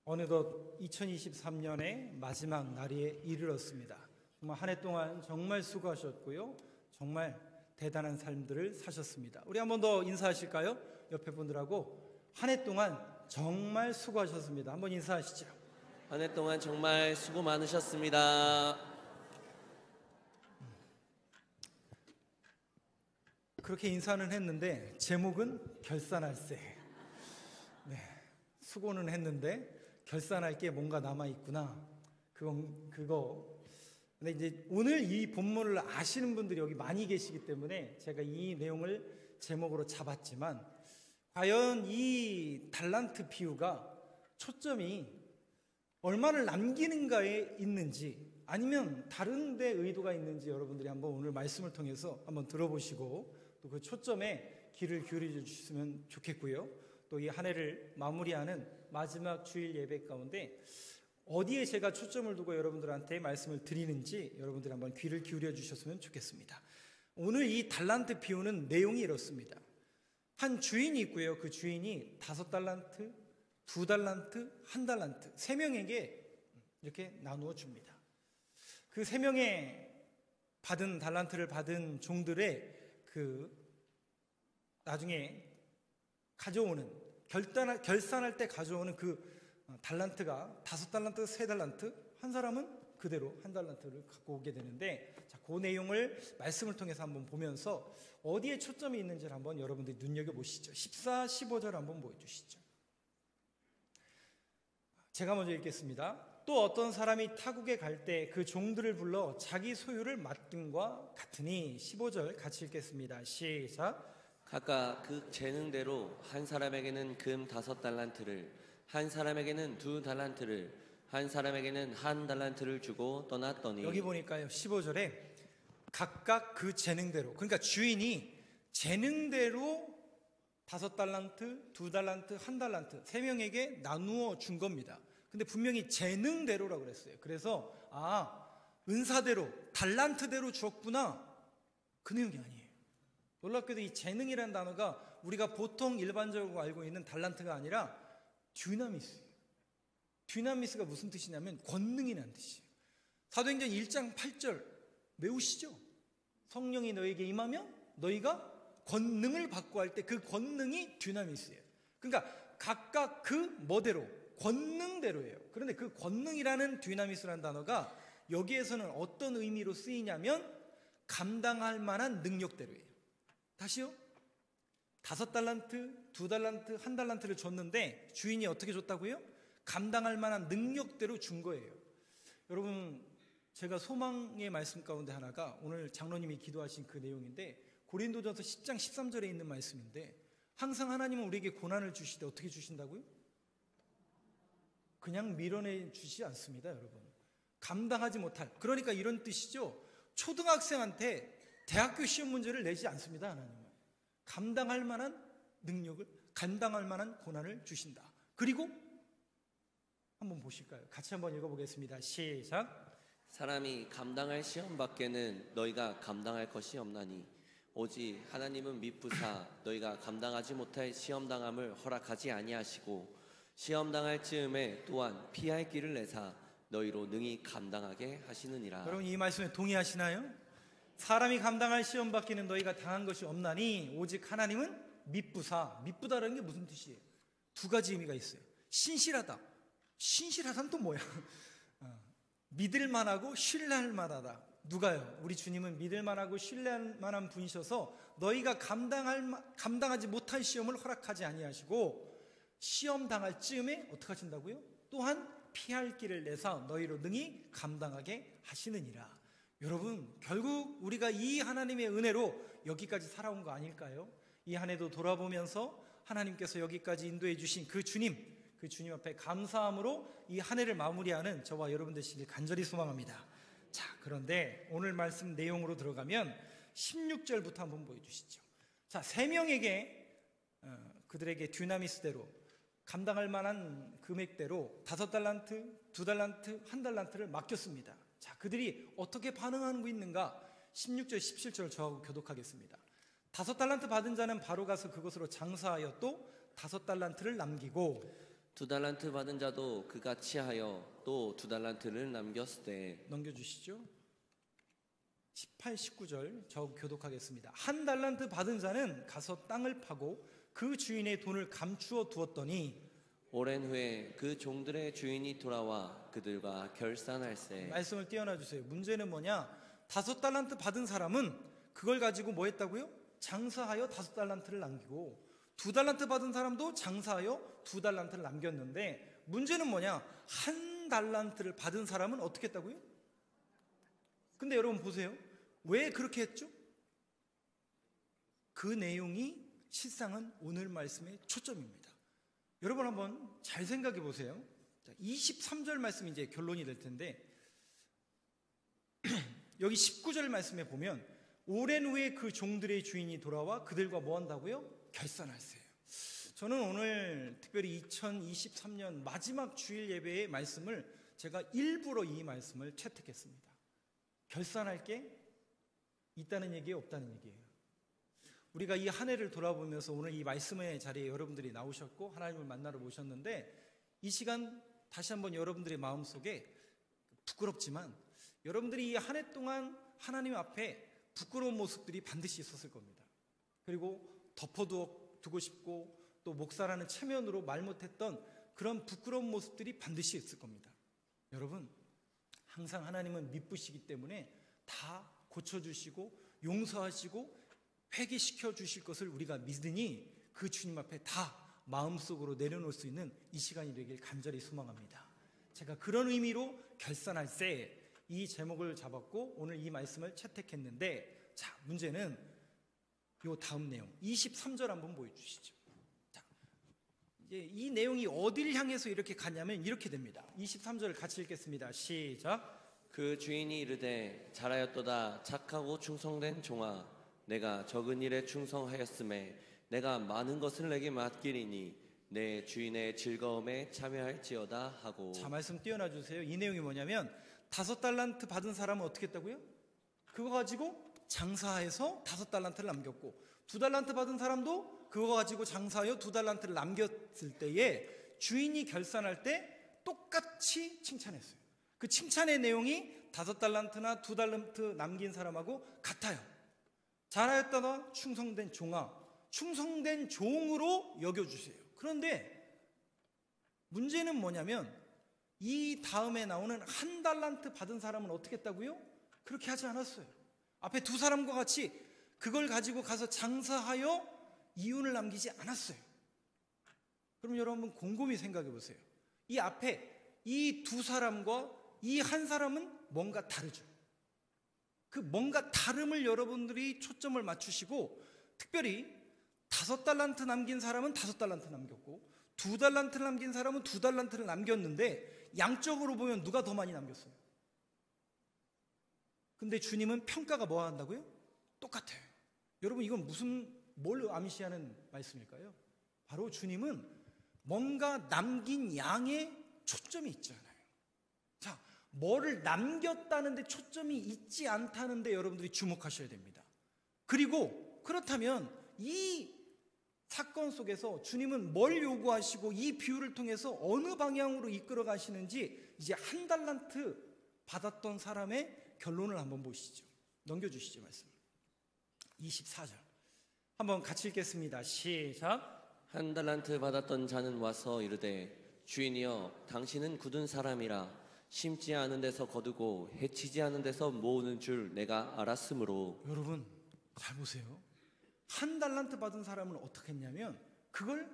어느덧 2023년의 마지막 날에 이르렀습니다. 정말 한 해 동안 정말 수고하셨고요. 정말 대단한 삶들을 사셨습니다. 우리 한 번 더 인사하실까요? 옆에 분들하고 한 해 동안 정말 수고하셨습니다. 한번 인사하시죠. 한 해 동안 정말 수고 많으셨습니다. 그렇게 인사는 했는데 제목은 결산할세. 네, 수고는 했는데 결산할 게 뭔가 남아있구나. 그거. 근데 이제 오늘 이 본문을 아시는 분들이 여기 많이 계시기 때문에 제가 이 내용을 제목으로 잡았지만, 과연 이 달란트 비유가 초점이 얼마를 남기는가에 있는지 아니면 다른 데 의도가 있는지 여러분들이 한번 오늘 말씀을 통해서 한번 들어보시고 또 그 초점에 귀를 기울여 주셨으면 좋겠고요. 또 이 한 해를 마무리하는 마지막 주일 예배 가운데 어디에 제가 초점을 두고 여러분들한테 말씀을 드리는지 여러분들이 한번 귀를 기울여 주셨으면 좋겠습니다. 오늘 이 달란트 비유는 내용이 이렇습니다. 한 주인이 있고요. 그 주인이 5달란트, 2달란트, 1달란트 3명에게 이렇게 나누어 줍니다. 그 3명의 받은 달란트를 받은 종들의 나중에 가져오는 결산할 때 가져오는 그 달란트가 5달란트, 3달란트, 한 사람은 그대로 1달란트를 갖고 오게 되는데, 자, 그 내용을 말씀을 통해서 한번 보면서 어디에 초점이 있는지를 한번 여러분들이 눈여겨보시죠. 14, 15절 한번 보여주시죠. 제가 먼저 읽겠습니다. 또 어떤 사람이 타국에 갈 때 그 종들을 불러 자기 소유를 맡김과 같으니. 15절 같이 읽겠습니다. 시작. 각각 그 재능대로 한 사람에게는 금 5달란트를, 한 사람에게는 2달란트를, 한 사람에게는 1달란트를 주고 떠났더니. 여기 보니까요, 15절에 각각 그 재능대로, 그러니까 주인이 재능대로 5달란트, 2달란트, 1달란트 3명에게 나누어 준 겁니다. 근데 분명히 재능대로라고 그랬어요. 그래서 은사대로, 달란트대로 주었구나, 그 내용이 아니에요. 놀랍게도 이 재능이라는 단어가 우리가 보통 일반적으로 알고 있는 달란트가 아니라 듀나미스예요. 듀나미스가 무슨 뜻이냐면 권능이라는 뜻이에요. 사도행전 1장 8절 외우시죠? 성령이 너에게 임하면 너희가 권능을 받고 할 때 그 권능이 듀나미스예요. 그러니까 각각 그 뭐대로, 권능대로예요. 그런데 그 권능이라는 듀나미스라는 단어가 여기에서는 어떤 의미로 쓰이냐면 감당할 만한 능력대로예요. 다시요. 5달란트, 2달란트, 1달란트를 줬는데 주인이 어떻게 줬다고요? 감당할 만한 능력대로 준 거예요. 여러분, 제가 소망의 말씀 가운데 하나가 오늘 장로님이 기도하신 그 내용인데, 고린도전서 10장 13절에 있는 말씀인데, 항상 하나님은 우리에게 고난을 주실 때 어떻게 주신다고요? 그냥 밀어내 주시지 않습니다, 여러분. 감당하지 못할, 그러니까 이런 뜻이죠. 초등학생한테 대학교 시험 문제를 내지 않습니다, 하나님은. 감당할 만한 능력을, 감당할 만한 고난을 주신다. 그리고 한번 보실까요? 같이 한번 읽어보겠습니다. 시작. 사람이 감당할 시험 밖에는 너희가 감당할 것이 없나니 오직 하나님은 미쁘사 너희가 감당하지 못할 시험 당함을 허락하지 아니하시고 시험 당할 즈음에 또한 피할 길을 내사 너희로 능히 감당하게 하시느니라. 여러분, 이 말씀에 동의하시나요? 사람이 감당할 시험 밖에는 너희가 당한 것이 없나니 오직 하나님은 미쁘사. 미쁘다라는 게 무슨 뜻이에요? 2가지 의미가 있어요. 신실하다. 신실하다는 또 뭐야? 믿을만하고 신뢰할 만하다. 누가요? 우리 주님은 믿을만하고 신뢰할 만한 분이셔서 너희가 감당하지 못할 시험을 허락하지 아니하시고 시험 당할 즈음에 어떻게 하신다고요? 또한 피할 길을 내사 너희로 능히 감당하게 하시느니라. 여러분, 결국 우리가 이 하나님의 은혜로 여기까지 살아온 거 아닐까요? 이 한 해도 돌아보면서 하나님께서 여기까지 인도해 주신 그 주님 앞에 감사함으로 이 한 해를 마무리하는 저와 여러분 되시길 간절히 소망합니다. 자, 그런데 오늘 말씀 내용으로 들어가면 16절부터 한번 보여주시죠. 자, 3명에게 그들에게 듀나미스대로 감당할 만한 금액대로 5달란트, 2달란트, 1달란트를 맡겼습니다. 자, 그들이 어떻게 반응하고 있는가? 16절, 17절 저하고 교독하겠습니다. 5달란트 받은 자는 바로 가서 그것으로 장사하여 또 5달란트를 남기고 2달란트 받은 자도 그같이 하여 또 2달란트를 남겼으되. 넘겨주시죠. 18, 19절 저 교독하겠습니다. 1달란트 받은 자는 가서 땅을 파고 그 주인의 돈을 감추어 두었더니 오랜 후에 그 종들의 주인이 돌아와 그들과 결산할세. 말씀을 띄어놔 주세요. 문제는 뭐냐? 5달란트 받은 사람은 그걸 가지고 뭐 했다고요? 장사하여 5달란트를 남기고 2달란트 받은 사람도 장사하여 2달란트를 남겼는데 문제는 뭐냐? 1달란트를 받은 사람은 어떻게 했다고요? 근데 여러분 보세요. 왜 그렇게 했죠? 그 내용이 실상은 오늘 말씀의 초점입니다. 여러분 한번 잘 생각해 보세요. 23절 말씀이 이제 결론이 될 텐데 여기 19절 말씀에 보면 오랜 후에 그 종들의 주인이 돌아와 그들과 뭐 한다고요? 결산할세요. 저는 오늘 특별히 2023년 마지막 주일 예배의 말씀을 제가 일부러 이 말씀을 채택했습니다. 결산할 게 있다는 얘기예요, 없다는 얘기예요? 우리가 이 한 해를 돌아보면서 오늘 이 말씀의 자리에 여러분들이 나오셨고 하나님을 만나러 모셨는데 이 시간 다시 한번 여러분들의 마음속에 부끄럽지만 여러분들이 이 한 해 동안 하나님 앞에 부끄러운 모습들이 반드시 있었을 겁니다. 그리고 덮어두고 싶고 또 목사라는 체면으로 말 못했던 그런 부끄러운 모습들이 반드시 있을 겁니다. 여러분 항상 하나님은 미쁘시기 때문에 다 고쳐주시고 용서하시고 회개시켜 주실 것을 우리가 믿으니 그 주님 앞에 다 마음속으로 내려놓을 수 있는 이 시간이 되길 간절히 소망합니다. 제가 그런 의미로 결산할세 이 제목을 잡았고 오늘 이 말씀을 채택했는데 자 문제는 요 다음 내용 23절 한번 보여주시죠. 자, 이제 이 내용이 어딜 향해서 이렇게 가냐면 이렇게 됩니다. 23절을 같이 읽겠습니다. 시작. 그 주인이 이르되 잘하였도다 착하고 충성된 종아 내가 적은 일에 충성하였음에 내가 많은 것을 내게 맡기리니 내 주인의 즐거움에 참여할지어다 하고. 자 말씀 띄워놔 주세요. 이 내용이 뭐냐면 5달란트 받은 사람은 어떻게 했다고요? 그거 가지고 장사해서 5달란트를 남겼고 2달란트 받은 사람도 그거 가지고 장사하여 2달란트를 남겼을 때에 주인이 결산할 때 똑같이 칭찬했어요. 그 칭찬의 내용이 5달란트나 2달란트 남긴 사람하고 같아요. 잘하였다가 충성된 종아, 충성된 종으로 여겨주세요. 그런데 문제는 뭐냐면 이 다음에 나오는 1달란트 받은 사람은 어떻게 했다고요? 그렇게 하지 않았어요. 앞에 두 사람과 같이 그걸 가지고 가서 장사하여 이윤을 남기지 않았어요. 그럼 여러분 곰곰이 생각해 보세요. 이 앞에 이 두 사람과 이 한 사람은 뭔가 다르죠. 그 뭔가 다름을 여러분들이 초점을 맞추시고 특별히 5달란트 남긴 사람은 5달란트 남겼고 2달란트를 남긴 사람은 2달란트를 남겼는데 양적으로 보면 누가 더 많이 남겼어요? 근데 주님은 평가가 뭐 한다고요? 똑같아요. 여러분 이건 뭘 암시하는 말씀일까요? 바로 주님은 뭔가 남긴 양에 초점이 있잖아요. 자, 뭐를 남겼다는데 초점이 있지 않다는데 여러분들이 주목하셔야 됩니다. 그리고 그렇다면 이 사건 속에서 주님은 뭘 요구하시고 이 비유를 통해서 어느 방향으로 이끌어 가시는지 이제 1달란트 받았던 사람의 결론을 한번 보시죠. 넘겨주시죠 말씀. 24절 한번 같이 읽겠습니다. 시작. 1달란트 받았던 자는 와서 이르되 주인이여 당신은 굳은 사람이라 심지 않은 데서 거두고 해치지 않은 데서 모으는 줄 내가 알았으므로. 여러분 잘 보세요. 1달란트 받은 사람은 어떻게 했냐면 그걸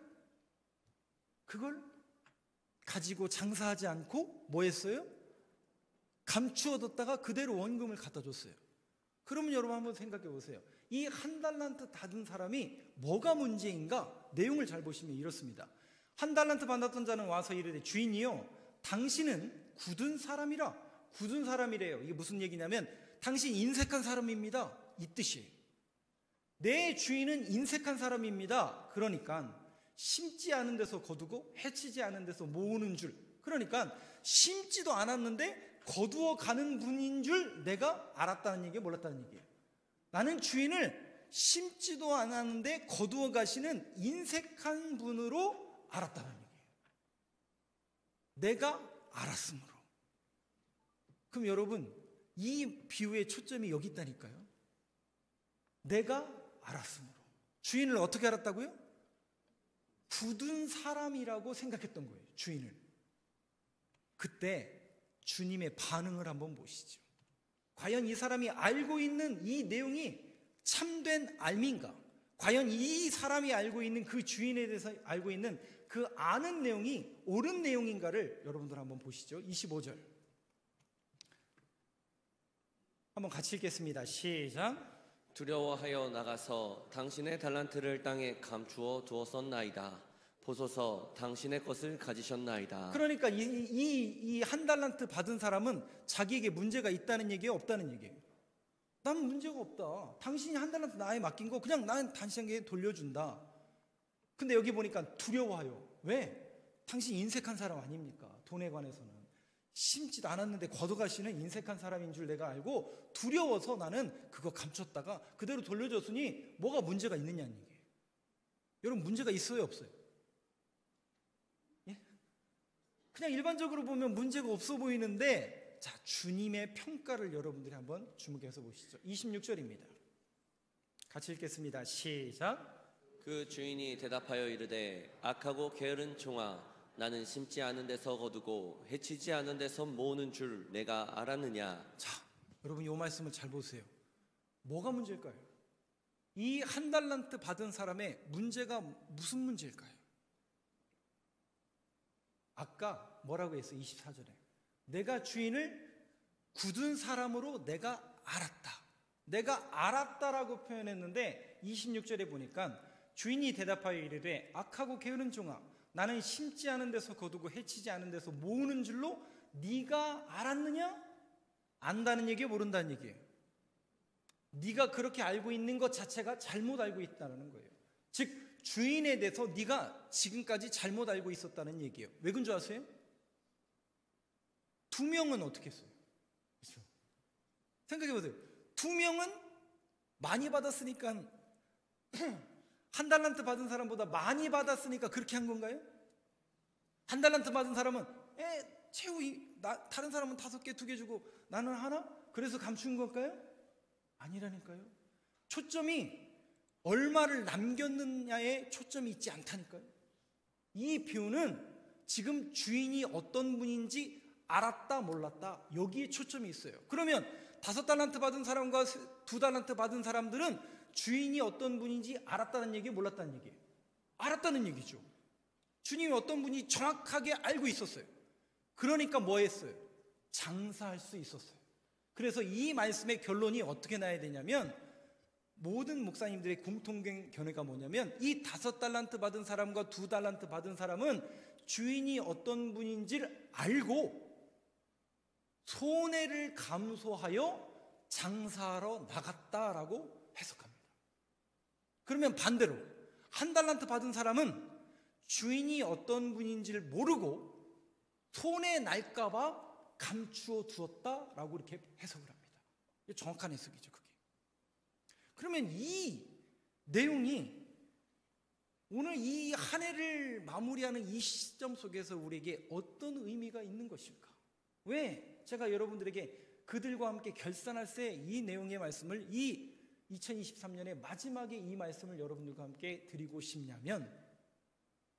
가지고 장사하지 않고 뭐 했어요? 감추어뒀다가 그대로 원금을 갖다 줬어요. 그러면 여러분 한번 생각해 보세요. 이 1달란트 받은 사람이 뭐가 문제인가? 내용을 잘 보시면 이렇습니다. 1달란트 받았던 자는 와서 이르되 주인이요 당신은 굳은 사람이라. 굳은 사람이래요. 이게 무슨 얘기냐면 당신 인색한 사람입니다 이 뜻이에요. 내 주인은 인색한 사람입니다. 그러니까 심지 않은 데서 거두고 해치지 않은 데서 모으는 줄. 그러니까 심지도 않았는데 거두어 가는 분인 줄 내가 알았다는 얘기예요, 몰랐다는 얘기예요? 나는 주인을 심지도 않았는데 거두어 가시는 인색한 분으로 알았다는 얘기예요. 내가 알았으므로. 그럼 여러분, 이 비유의 초점이 여기 있다니까요. 내가 알았으므로. 주인을 어떻게 알았다고요? 굳은 사람이라고 생각했던 거예요, 주인을. 그때 주님의 반응을 한번 보시죠. 과연 이 사람이 알고 있는 이 내용이 참된 알미인가? 과연 이 사람이 알고 있는 그 주인에 대해서 알고 있는 그 아는 내용이 옳은 내용인가를 여러분들 한번 보시죠. 25절 한번 같이 읽겠습니다. 시작. 두려워하여 나가서 당신의 달란트를 땅에 감추어 두었었나이다. 보소서 당신의 것을 가지셨나이다. 그러니까 이 한 달란트 받은 사람은 자기에게 문제가 있다는 얘기예요, 없다는 얘기예요? 나는 문제가 없다. 당신이 한 달란트 나에 맡긴 거 그냥 나는 당신에게 돌려준다. 근데 여기 보니까 두려워하여. 왜? 당신 인색한 사람 아닙니까? 돈에 관해서는 심지도 않았는데 걷어가시는 인색한 사람인 줄 내가 알고 두려워서 나는 그거 감췄다가 그대로 돌려줬으니 뭐가 문제가 있느냐는 얘기예요. 여러분, 문제가 있어요, 없어요? 예? 그냥 일반적으로 보면 문제가 없어 보이는데, 자, 주님의 평가를 여러분들이 한번 주목해서 보시죠. 26절입니다. 같이 읽겠습니다. 시작. 그 주인이 대답하여 이르되 악하고 게으른 종아, 나는 심지 않은 데서 거두고 해치지 않은 데서 모으는 줄 내가 알았느냐. 자, 여러분, 이 말씀을 잘 보세요. 뭐가 문제일까요? 이 한 달란트 받은 사람의 문제가 무슨 문제일까요? 아까 뭐라고 했어요? 24절에 내가 주인을 굳은 사람으로 내가 알았다. 내가 알았다라고 표현했는데 26절에 보니까 주인이 대답하여 이르되 악하고 게으른 종아, 나는 심지 않은 데서 거두고 해치지 않은 데서 모으는 줄로 네가 알았느냐? 안다는 얘기예요, 모른다는 얘기예요? 네가 그렇게 알고 있는 것 자체가 잘못 알고 있다는 거예요. 즉 주인에 대해서 네가 지금까지 잘못 알고 있었다는 얘기예요. 왜 그런 줄 아세요? 두 명은 어떻게 했어요? 그렇죠? 생각해 보세요. 두 명은 많이 받았으니까 한 달란트 받은 사람보다 많이 받았으니까 그렇게 한 건가요? 한 달란트 받은 사람은 채우, 다른 사람은 5개, 2개 주고 나는 하나? 그래서 감춘 걸까요? 아니라니까요. 초점이 얼마를 남겼느냐에 초점이 있지 않다니까요. 이 비유는 지금 주인이 어떤 분인지 알았다 몰랐다, 여기에 초점이 있어요. 그러면 5달란트 받은 사람과 2달란트 받은 사람들은 주인이 어떤 분인지 알았다는 얘기예요, 몰랐다는 얘기예요? 알았다는 얘기죠. 주님이 어떤 분이 정확하게 알고 있었어요. 그러니까 뭐 했어요? 장사할 수 있었어요. 그래서 이 말씀의 결론이 어떻게 나야 되냐면, 모든 목사님들의 공통 견해가 뭐냐면, 이 5달란트 받은 사람과 2달란트 받은 사람은 주인이 어떤 분인지를 알고 손해를 감소하여 장사하러 나갔다라고 해석합니다. 그러면 반대로 한 달란트 받은 사람은 주인이 어떤 분인지를 모르고 손해 날까봐 감추어 두었다라고 이렇게 해석을 합니다. 이게 정확한 해석이죠, 그게. 그러면 이 내용이 오늘 이 한 해를 마무리하는 이 시점 속에서 우리에게 어떤 의미가 있는 것일까? 왜 제가 여러분들에게 그들과 함께 결산할세 이 내용의 말씀을, 이 2023년의 마지막에 이 말씀을 여러분들과 함께 드리고 싶냐면,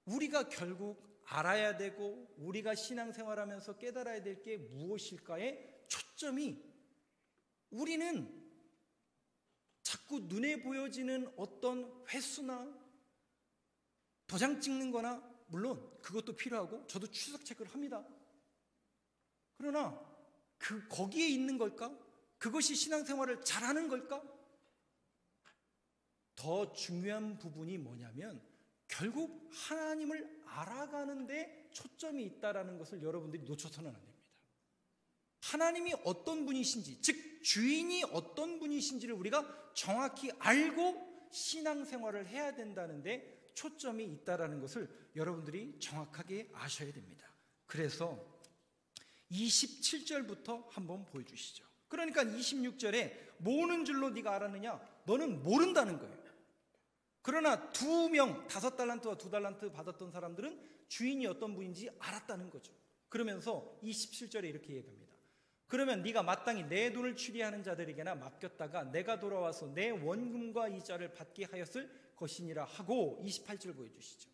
우리가 결국 알아야 되고 우리가 신앙생활하면서 깨달아야 될 게 무엇일까에 초점이, 우리는 자꾸 눈에 보여지는 어떤 횟수나 도장 찍는 거나, 물론 그것도 필요하고 저도 추적 체크를 합니다. 그러나 거기에 있는 걸까? 그것이 신앙생활을 잘하는 걸까? 더 중요한 부분이 뭐냐면, 결국 하나님을 알아가는 데 초점이 있다라는 것을 여러분들이 놓쳐서는 안 됩니다. 하나님이 어떤 분이신지, 즉 주인이 어떤 분이신지를 우리가 정확히 알고 신앙생활을 해야 된다는 데 초점이 있다라는 것을 여러분들이 정확하게 아셔야 됩니다. 그래서 27절부터 한번 보여주시죠. 그러니까 26절에 모으는 줄로 네가 알았느냐? 너는 모른다는 거예요. 그러나 2명, 5달란트와 2달란트 받았던 사람들은 주인이 어떤 분인지 알았다는 거죠. 그러면서 이 17절에 이렇게 얘기합니다. 그러면 네가 마땅히 내 돈을 추리하는 자들에게나 맡겼다가 내가 돌아와서 내 원금과 이자를 받게 하였을 것이니라 하고 28절 보여주시죠.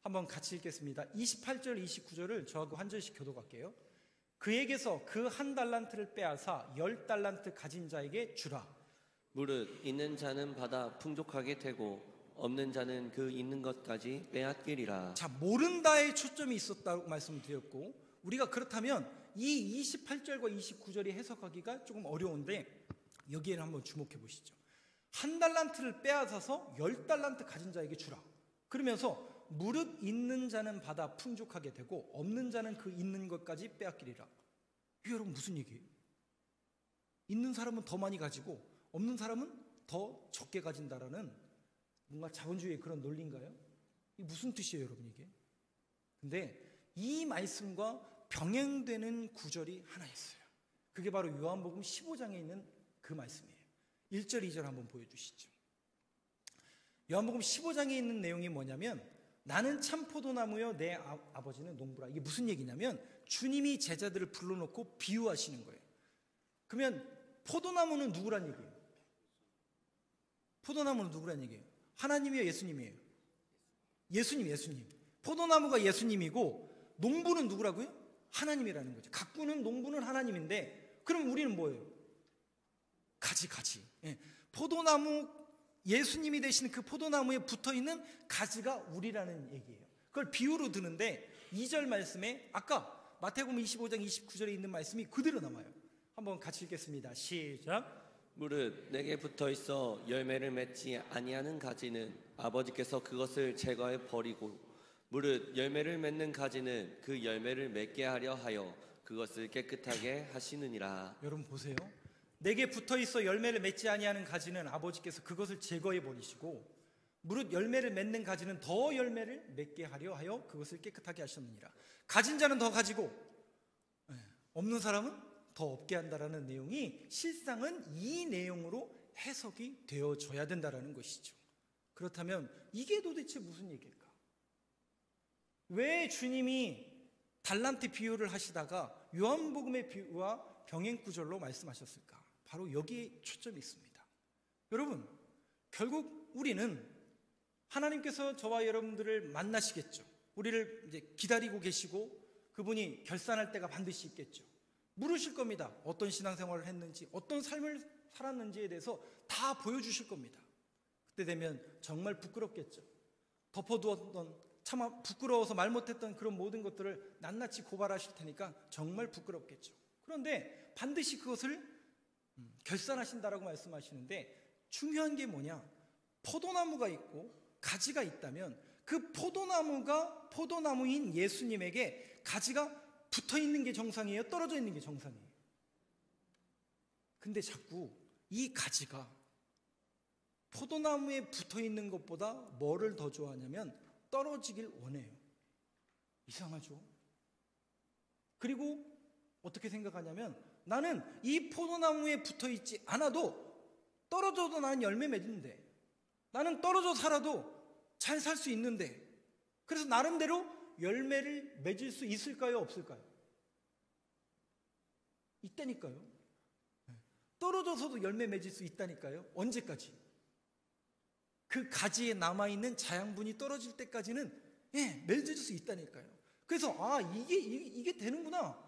한번 같이 읽겠습니다. 28절 29절을 저하고 한 절씩 교독할게요. 그에게서 그 한 달란트를 빼앗아 10달란트 가진 자에게 주라. 무릇 있는 자는 받아 풍족하게 되고 없는 자는 그 있는 것까지 빼앗기리라. 자, 모른다의 초점이 있었다고 말씀드렸고, 우리가 그렇다면 이 28절과 29절이 해석하기가 조금 어려운데 여기에는 한번 주목해 보시죠. 한 달란트를 빼앗아서 10달란트 가진 자에게 주라. 그러면서 무릇 있는 자는 받아 풍족하게 되고 없는 자는 그 있는 것까지 빼앗기리라. 이게 여러분 무슨 얘기예요? 있는 사람은 더 많이 가지고 없는 사람은 더 적게 가진다라는 뭔가 자본주의의 그런 논리인가요? 이게 무슨 뜻이에요, 여러분 이게? 근데 이 말씀과 병행되는 구절이 하나 있어요. 그게 바로 요한복음 15장에 있는 그 말씀이에요. 1절, 2절 한번 보여주시죠. 요한복음 15장에 있는 내용이 뭐냐면 나는 참 포도나무요 내 아버지는 농부라. 이게 무슨 얘기냐면 주님이 제자들을 불러놓고 비유하시는 거예요. 그러면 포도나무는 누구란 얘기예요? 포도나무는 누구란 얘기예요? 하나님이에요, 예수님이에요? 예수님. 포도나무가 예수님이고 농부는 누구라고요? 하나님이라는 거죠. 가꾸는 농부는 하나님인데 그럼 우리는 뭐예요? 가지. 예. 포도나무, 예수님이 되시는 그 포도나무에 붙어있는 가지가 우리라는 얘기예요. 그걸 비유로 드는데 2절 말씀에 아까 마태복음 25장 29절에 있는 말씀이 그대로 남아요. 한번 같이 읽겠습니다. 시작. 무릇 내게 붙어 있어 열매를 맺지 아니하는 가지는 아버지께서 그것을 제거해 버리고 무릇 열매를 맺는 가지는 그 열매를 맺게 하려 하여 그것을 깨끗하게 하시느니라. 여러분 보세요. 내게 붙어 있어 열매를 맺지 아니하는 가지는 아버지께서 그것을 제거해 버리시고 무릇 열매를 맺는 가지는 더 열매를 맺게 하려 하여 그것을 깨끗하게 하셨느니라. 가진 자는 더 가지고 없는 사람은 더 없게 한다라는 내용이 실상은 이 내용으로 해석이 되어져야 된다라는 것이죠. 그렇다면 이게 도대체 무슨 얘기일까? 왜 주님이 달란트 비유를 하시다가 요한복음의 비유와 병행구절로 말씀하셨을까? 바로 여기에 초점이 있습니다. 여러분, 결국 우리는 하나님께서 저와 여러분들을 만나시겠죠. 우리를 이제 기다리고 계시고 그분이 결산할 때가 반드시 있겠죠. 물으실 겁니다. 어떤 신앙생활을 했는지, 어떤 삶을 살았는지에 대해서 다 보여주실 겁니다. 그때 되면 정말 부끄럽겠죠. 덮어두었던, 참 부끄러워서 말 못했던 그런 모든 것들을 낱낱이 고발하실 테니까 정말 부끄럽겠죠. 그런데 반드시 그것을 결산하신다라고 말씀하시는데 중요한 게 뭐냐? 포도나무가 있고 가지가 있다면 그 포도나무가 포도나무인 예수님에게 가지가 붙어 있는 게 정상이에요? 떨어져 있는 게 정상이에요? 근데 자꾸 이 가지가 포도나무에 붙어 있는 것보다 뭐를 더 좋아하냐면 떨어지길 원해요. 이상하죠? 그리고 어떻게 생각하냐면 나는 이 포도나무에 붙어 있지 않아도 떨어져도 나는 열매 맺는데 나는 떨어져 살아도 잘 살 수 있는데 그래서 나름대로 열매를 맺을 수 있을까요? 없을까요? 있다니까요. 떨어져서도 열매 맺을 수 있다니까요. 언제까지? 그 가지에 남아있는 자양분이 떨어질 때까지는 맺을 수 있다니까요. 그래서 이게 되는구나,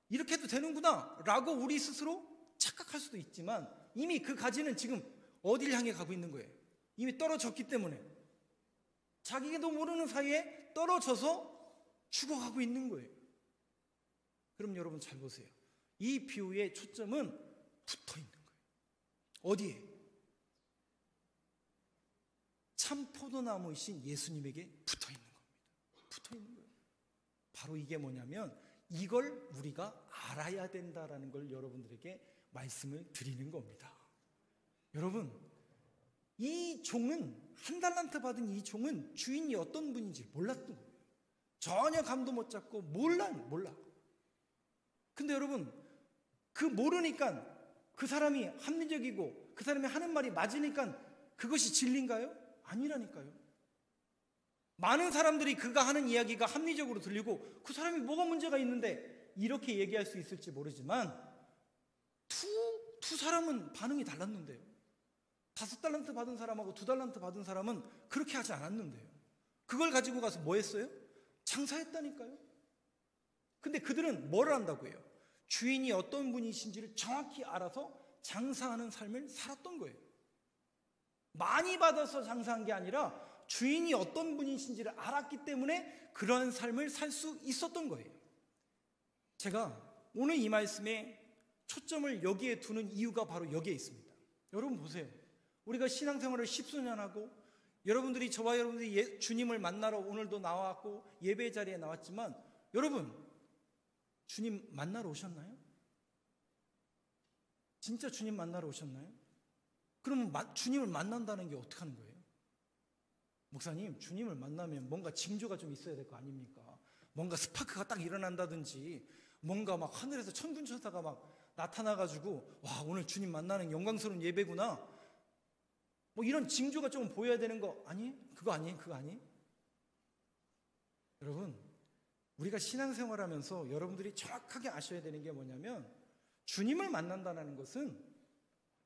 이렇게 해도 되는구나 라고 우리 스스로 착각할 수도 있지만 이미 그 가지는 지금 어디를 향해 가고 있는 거예요? 이미 떨어졌기 때문에 자기도 모르는 사이에 떨어져서 죽어가고 있는 거예요. 그럼 여러분 잘 보세요. 이 비유의 초점은 붙어 있는 거예요. 어디에? 참 포도나무이신 예수님에게 붙어 있는 겁니다. 붙어 있는 거예요. 바로 이게 뭐냐면 이걸 우리가 알아야 된다라는 걸 여러분들에게 말씀을 드리는 겁니다. 여러분, 이 종은 한 달란트 받은 이 종은 주인이 어떤 분인지 몰랐던 거예요. 전혀 감도 못 잡고 몰라. 근데 여러분, 그 모르니까 그 사람이 합리적이고 그 사람이 하는 말이 맞으니까 그것이 진리인가요? 아니라니까요. 많은 사람들이 그가 하는 이야기가 합리적으로 들리고 그 사람이 뭐가 문제가 있는데 이렇게 얘기할 수 있을지 모르지만 두 사람은 반응이 달랐는데요. 5달란트 받은 사람하고 2달란트 받은 사람은 그렇게 하지 않았는데요. 그걸 가지고 가서 뭐 했어요? 장사했다니까요. 근데 그들은 뭘 한다고 해요? 주인이 어떤 분이신지를 정확히 알아서 장사하는 삶을 살았던 거예요. 많이 받아서 장사한 게 아니라 주인이 어떤 분이신지를 알았기 때문에 그러한 삶을 살 수 있었던 거예요. 제가 오늘 이 말씀에 초점을 여기에 두는 이유가 바로 여기에 있습니다. 여러분 보세요. 우리가 신앙생활을 10수년 하고 여러분들이 저와 여러분들이 주님을 만나러 오늘도 나왔고 예배 자리에 나왔지만 여러분 주님 만나러 오셨나요? 진짜 주님 만나러 오셨나요? 그러면 주님을 만난다는 게 어떻게 하는 거예요? 목사님, 주님을 만나면 뭔가 징조가 좀 있어야 될 거 아닙니까? 뭔가 스파크가 딱 일어난다든지 뭔가 막 하늘에서 천군천사가 막 나타나가지고 와 오늘 주님 만나는 영광스러운 예배구나 뭐 이런 징조가 좀 보여야 되는 거 아니? 그거 아니에요? 그거 아니에요? 여러분 우리가 신앙생활하면서 여러분들이 정확하게 아셔야 되는 게 뭐냐면 주님을 만난다는 것은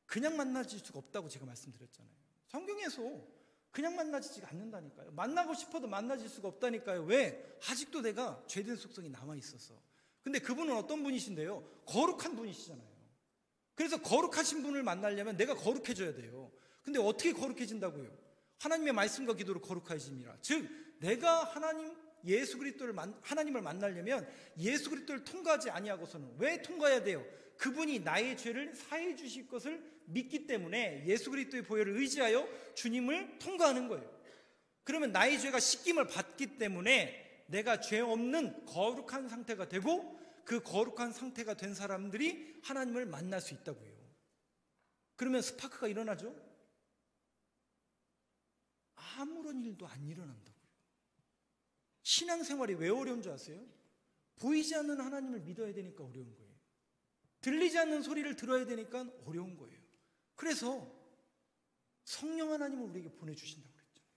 그냥 만나질 수가 없다고 제가 말씀드렸잖아요. 성경에서 그냥 만나지지가 않는다니까요. 만나고 싶어도 만나질 수가 없다니까요. 왜? 아직도 내가 죄된 속성이 남아있어서. 근데 그분은 어떤 분이신데요? 거룩한 분이시잖아요. 그래서 거룩하신 분을 만나려면 내가 거룩해져야 돼요. 근데 어떻게 거룩해진다고요? 하나님의 말씀과 기도로 거룩해집니다. 즉 내가 예수 그리스도를 하나님을 만나려면 예수 그리스도를 통과하지 아니하고서는 왜 통과해야 돼요? 그분이 나의 죄를 사해 주실 것을 믿기 때문에 예수 그리스도의 보혈을 의지하여 주님을 통과하는 거예요. 그러면 나의 죄가 씻김을 받기 때문에 내가 죄 없는 거룩한 상태가 되고 그 거룩한 상태가 된 사람들이 하나님을 만날 수 있다고요. 그러면 스파크가 일어나죠? 아무런 일도 안 일어난다고요. 신앙생활이 왜 어려운 줄 아세요? 보이지 않는 하나님을 믿어야 되니까 어려운 거예요. 들리지 않는 소리를 들어야 되니까 어려운 거예요. 그래서 성령 하나님을 우리에게 보내주신다고 그랬잖아요.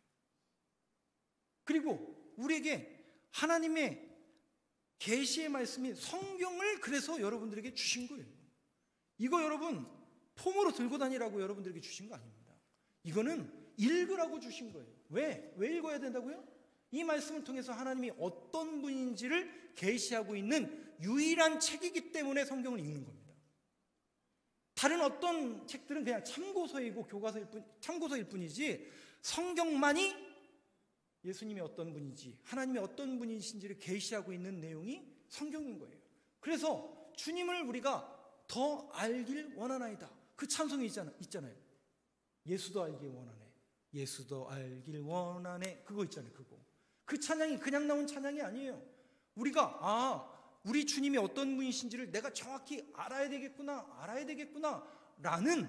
그리고 우리에게 하나님의 계시의 말씀이 성경을 그래서 여러분들에게 주신 거예요. 이거 여러분 폼으로 들고 다니라고 여러분들에게 주신 거 아닙니다. 이거는 읽으라고 주신 거예요. 왜? 왜 읽어야 된다고요? 이 말씀을 통해서 하나님이 어떤 분인지를 계시하고 있는 유일한 책이기 때문에 성경을 읽는 겁니다. 다른 어떤 책들은 그냥 참고서이고 참고서일 뿐이지 성경만이 예수님이 어떤 분인지 하나님이 어떤 분이신지를 계시하고 있는 내용이 성경인 거예요. 그래서 주님을 우리가 더 알길 원하나이다. 그 찬송이 있잖아요. 예수도 알길 원하네. 예수도 알길 원하네. 그거 있잖아요. 그거. 그 찬양이 그냥 나온 찬양이 아니에요. 우리가 우리 주님이 어떤 분이신지를 내가 정확히 알아야 되겠구나 라는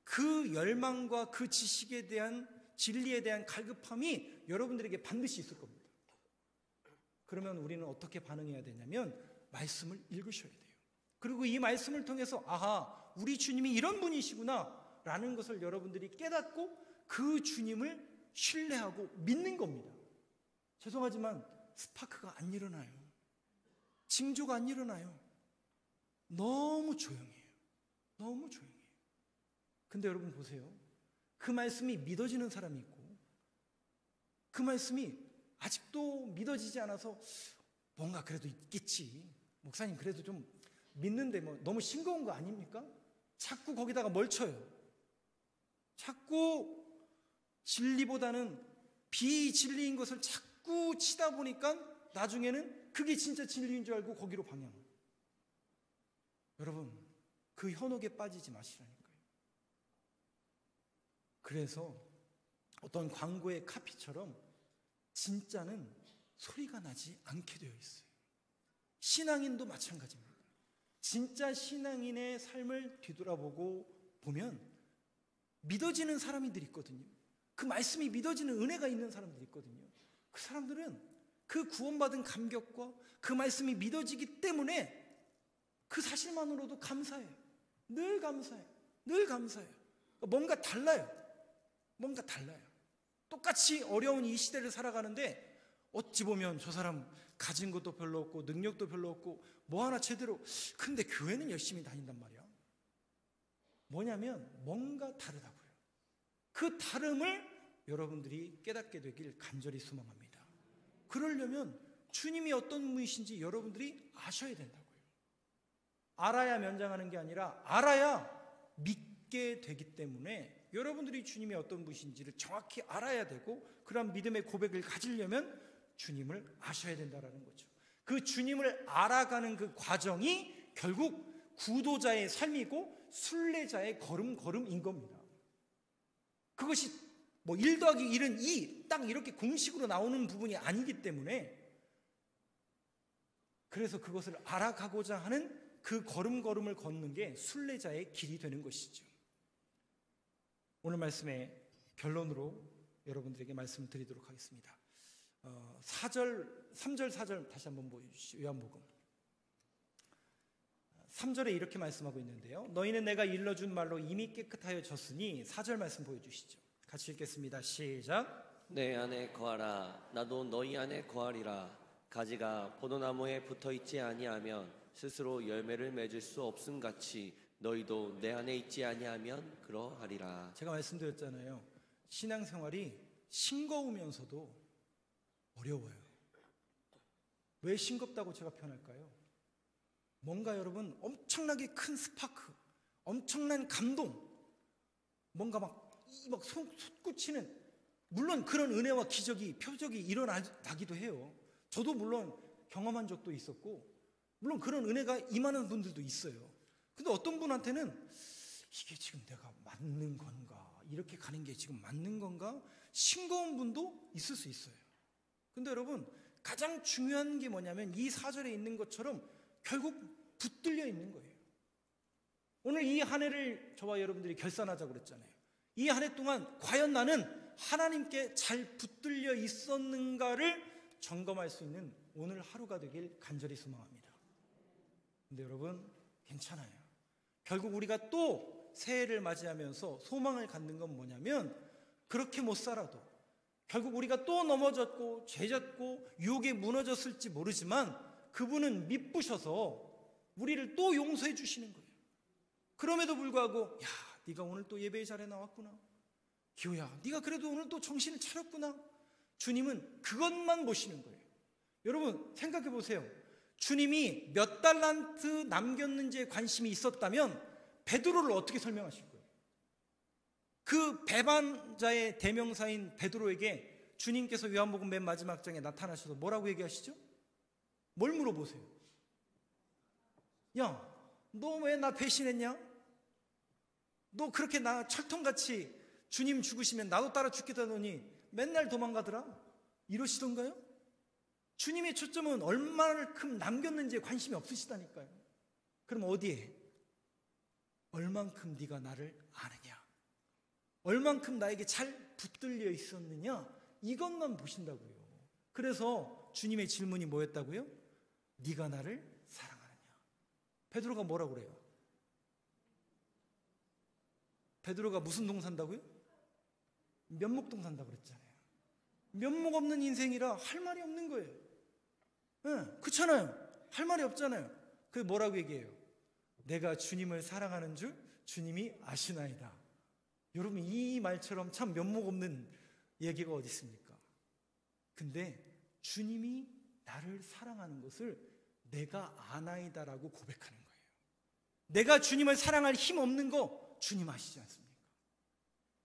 그 열망과 그 지식에 대한 진리에 대한 갈급함이 여러분들에게 반드시 있을 겁니다. 그러면 우리는 어떻게 반응해야 되냐면 말씀을 읽으셔야 돼요. 그리고 이 말씀을 통해서 우리 주님이 이런 분이시구나 라는 것을 여러분들이 깨닫고 그 주님을 신뢰하고 믿는 겁니다. 죄송하지만 스파크가 안 일어나요. 징조가 안 일어나요. 너무 조용해요. 너무 조용해요. 근데 여러분 보세요. 그 말씀이 믿어지는 사람이 있고 그 말씀이 아직도 믿어지지 않아서 뭔가 그래도 있겠지. 목사님 그래도 좀 믿는데 뭐 너무 싱거운 거 아닙니까? 자꾸 거기다가 뭘 쳐요. 자꾸 진리보다는 비진리인 것을 자꾸 치다 보니까 나중에는 그게 진짜 진리인 줄 알고 거기로 방향. 여러분 그 현혹에 빠지지 마시라니까요. 그래서 어떤 광고의 카피처럼 진짜는 소리가 나지 않게 되어 있어요. 신앙인도 마찬가지입니다. 진짜 신앙인의 삶을 뒤돌아보고 보면 믿어지는 사람들이 있거든요. 그 말씀이 믿어지는 은혜가 있는 사람들이 있거든요. 그 사람들은 그 구원받은 감격과 그 말씀이 믿어지기 때문에 그 사실만으로도 감사해요. 늘 감사해요. 늘 감사해요. 뭔가 달라요. 똑같이 어려운 이 시대를 살아가는데 어찌 보면 저 사람 가진 것도 별로 없고 능력도 별로 없고 뭐 하나 제대로, 근데 교회는 열심히 다닌단 말이야. 뭐냐면 뭔가 다르다고요. 그 다름을 여러분들이 깨닫게 되길 간절히 소망합니다. 그러려면 주님이 어떤 분이신지 여러분들이 아셔야 된다고요. 알아야 면장하는 게 아니라 알아야 믿게 되기 때문에 여러분들이 주님이 어떤 분이신지를 정확히 알아야 되고, 그런 믿음의 고백을 가지려면 주님을 아셔야 된다는 거죠. 그 주님을 알아가는 그 과정이 결국 구도자의 삶이고 순례자의 걸음걸음인 겁니다. 그것이 뭐 1 더하기 1은 2, 딱 이렇게 공식으로 나오는 부분이 아니기 때문에, 그래서 그것을 알아가고자 하는 그 걸음걸음을 걷는 게 순례자의 길이 되는 것이죠. 오늘 말씀의 결론으로 여러분들에게 말씀을 드리도록 하겠습니다. 3절 4절 다시 한번 보여주시죠. 요한복음 3절에 이렇게 말씀하고 있는데요, 너희는 내가 일러준 말로 이미 깨끗하여졌으니. 4절 말씀 보여주시죠. 같이 읽겠습니다. 시작. 내 안에 거하라. 나도 너희 안에 거하리라. 가지가 포도나무에 붙어있지 아니하면 스스로 열매를 맺을 수 없음 같이 너희도 내 안에 있지 아니하면 그러하리라. 제가 말씀드렸잖아요. 신앙생활이 싱거우면서도 어려워요. 왜 싱겁다고 제가 표현할까요? 뭔가 여러분 엄청나게 큰 스파크, 엄청난 감동, 뭔가 막 솟구치는, 물론 그런 은혜와 기적이, 표적이 일어나기도 해요. 저도 물론 경험한 적도 있었고, 물론 그런 은혜가 임하는 분들도 있어요. 근데 어떤 분한테는 이게 지금 내가 맞는 건가, 이렇게 가는 게 지금 맞는 건가, 싱거운 분도 있을 수 있어요. 근데 여러분 가장 중요한 게 뭐냐면 이 4절에 있는 것처럼 결국 붙들려 있는 거예요. 오늘 이 한 해를 저와 여러분들이 결산하자고 그랬잖아요. 이 한 해 동안 과연 나는 하나님께 잘 붙들려 있었는가를 점검할 수 있는 오늘 하루가 되길 간절히 소망합니다. 근데 여러분 괜찮아요. 결국 우리가 또 새해를 맞이하면서 소망을 갖는 건 뭐냐면, 그렇게 못 살아도 결국 우리가 또 넘어졌고 죄졌고 유혹에 무너졌을지 모르지만 그분은 미쁘셔서 우리를 또 용서해 주시는 거예요. 그럼에도 불구하고 야, 네가 오늘 또 예배의 자리에 나왔구나, 기호야 네가 그래도 오늘 또 정신을 차렸구나. 주님은 그것만 보시는 거예요. 여러분 생각해 보세요. 주님이 몇 달란트 남겼는지에 관심이 있었다면 베드로를 어떻게 설명하실 거예요? 그 배반자의 대명사인 베드로에게 주님께서 요한복음 맨 마지막 장에 나타나셔서 뭐라고 얘기하시죠? 뭘 물어보세요? 야, 너 왜 나 배신했냐? 너 그렇게 나 철통같이 주님 죽으시면 나도 따라 죽겠다더니 맨날 도망가더라? 이러시던가요? 주님의 초점은 얼마만큼 남겼는지에 관심이 없으시다니까요. 그럼 어디에? 얼만큼 네가 나를 아느냐, 얼만큼 나에게 잘 붙들려 있었느냐, 이것만 보신다고요. 그래서 주님의 질문이 뭐였다고요? 네가 나를 사랑하느냐. 베드로가 뭐라고 그래요? 베드로가 무슨 동 산다고요? 면목동 산다고 그랬잖아요. 면목 없는 인생이라 할 말이 없는 거예요. 네, 그렇잖아요. 할 말이 없잖아요. 그게 뭐라고 얘기해요? 내가 주님을 사랑하는 줄 주님이 아시나이다. 여러분 이 말처럼 참 면목 없는 얘기가 어디 있습니까? 근데 주님이 나를 사랑하는 것을 내가 아나이다라고 고백하는 거예요. 내가 주님을 사랑할 힘 없는 거 주님 아시지 않습니까?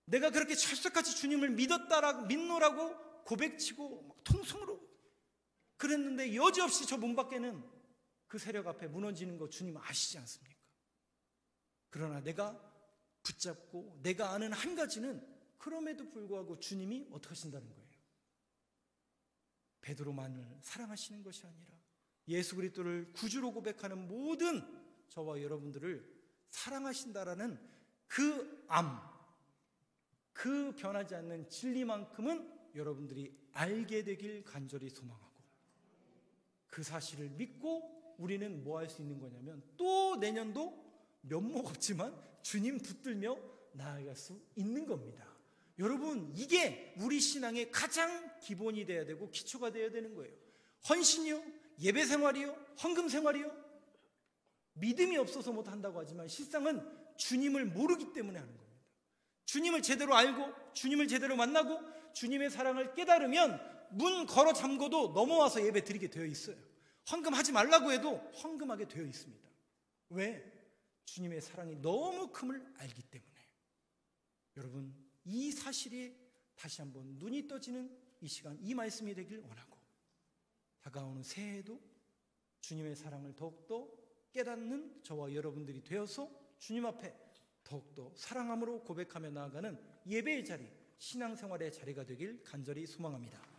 내가 그렇게 철석같이 주님을 믿노라고 고백치고 막 통성으로 그랬는데 여지없이 저 문 밖에는 그 세력 앞에 무너지는 거 주님 아시지 않습니까? 그러나 내가 붙잡고 내가 아는 한 가지는, 그럼에도 불구하고 주님이 어떻게 하신다는 거예요? 베드로만을 사랑하시는 것이 아니라 예수 그리스도를 구주로 고백하는 모든 저와 여러분들을 사랑하신다라는 그 그 변하지 않는 진리만큼은 여러분들이 알게 되길 간절히 소망하고, 그 사실을 믿고 우리는 뭐 할 수 있는 거냐면 또 내년도 면목 없지만 주님 붙들며 나아갈 수 있는 겁니다. 여러분, 이게 우리 신앙의 가장 기본이 돼야 되고 기초가 돼야 되는 거예요. 헌신이요? 예배 생활이요? 헌금 생활이요? 믿음이 없어서 못한다고 하지만 실상은 주님을 모르기 때문에 하는 겁니다. 주님을 제대로 알고 주님을 제대로 만나고 주님의 사랑을 깨달으면 문 걸어 잠궈도 넘어와서 예배 드리게 되어 있어요. 헌금하지 말라고 해도 헌금하게 되어 있습니다. 왜? 주님의 사랑이 너무 큼을 알기 때문에. 여러분, 이 사실이 다시 한번 눈이 떠지는 이 시간, 이 말씀이 되길 원하고, 다가오는 새해에도 주님의 사랑을 더욱더 깨닫는 저와 여러분들이 되어서 주님 앞에 더욱더 사랑함으로 고백하며 나아가는 예배의 자리, 신앙생활의 자리가 되길 간절히 소망합니다.